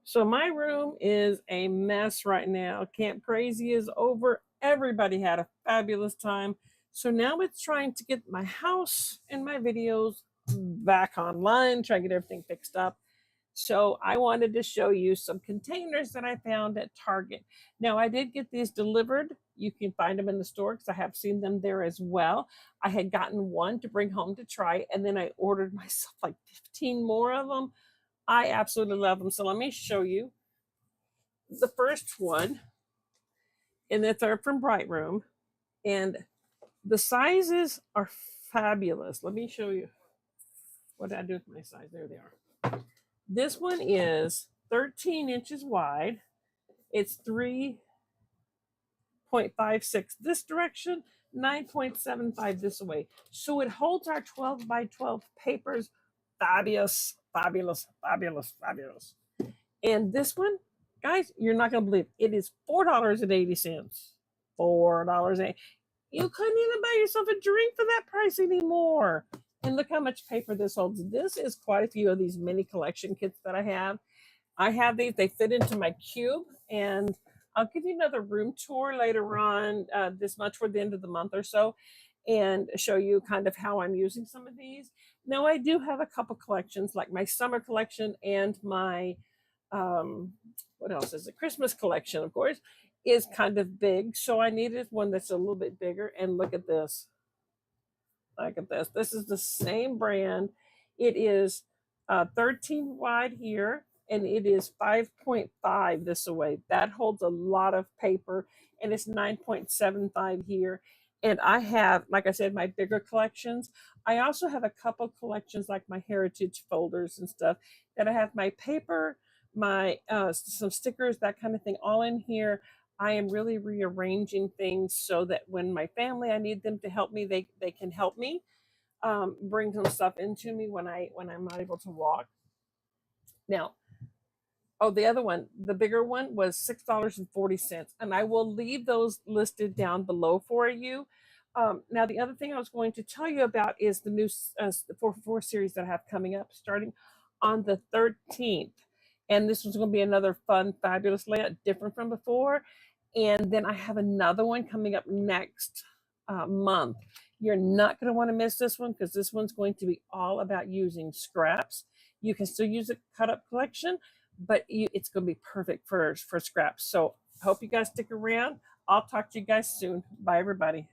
So my room is a mess right now. Camp Crazy is over. Everybody had a fabulous time. So now it's trying to get my house and my videos back online, try to get everything fixed up. So I wanted to show you some containers that I found at Target. Now I did get these delivered. You can find them in the store because I have seen them there as well. I had gotten one to bring home to try, and then I ordered myself like 15 more of them. I absolutely love them. So let me show you the first one, and it's our from Bright Room. And the sizes are fabulous. Let me show you. What did I do with my size? There they are. This one is 13 inches wide. It's 3.56 this direction, 9.75 this way. So it holds our 12 by 12 papers. Fabulous, fabulous, fabulous, fabulous. And this one, guys, you're not going to believe it is $4.80. $4.80. You couldn't even buy yourself a drink for that price anymore. And look how much paper this holds. This is quite a few of these mini collection kits that I have. I have these, they fit into my cube, and I'll give you another room tour later on, this much for the end of the month or so, and show you kind of how I'm using some of these. Now I do have a couple collections, like my summer collection and my, what else is it? Christmas collection, of course, is kind of big. So I needed one that's a little bit bigger. And look at this. Look at this. This is the same brand. It is 13 wide here, and it is 5.5 this way. That holds a lot of paper, and it's 9.75 here. And I have, like I said, my bigger collections. I also have a couple collections like my heritage folders and stuff that I have my paper, my some stickers, that kind of thing, all in here. I am really rearranging things so that when my family, I need them to help me, they can help me bring some stuff into me when I'm not able to walk. Now, oh, the other one, the bigger one was $6.40, and I will leave those listed down below for you. Now, the other thing I was going to tell you about is the new 4 series that I have coming up starting on the 13th. And this was going to be another fun, fabulous layout, different from before. And then I have another one coming up next month. You're not going to want to miss this one because this one's going to be all about using scraps. You can still use a cut up collection, but it's going to be perfect for scraps. So I hope you guys stick around. I'll talk to you guys soon. Bye, everybody.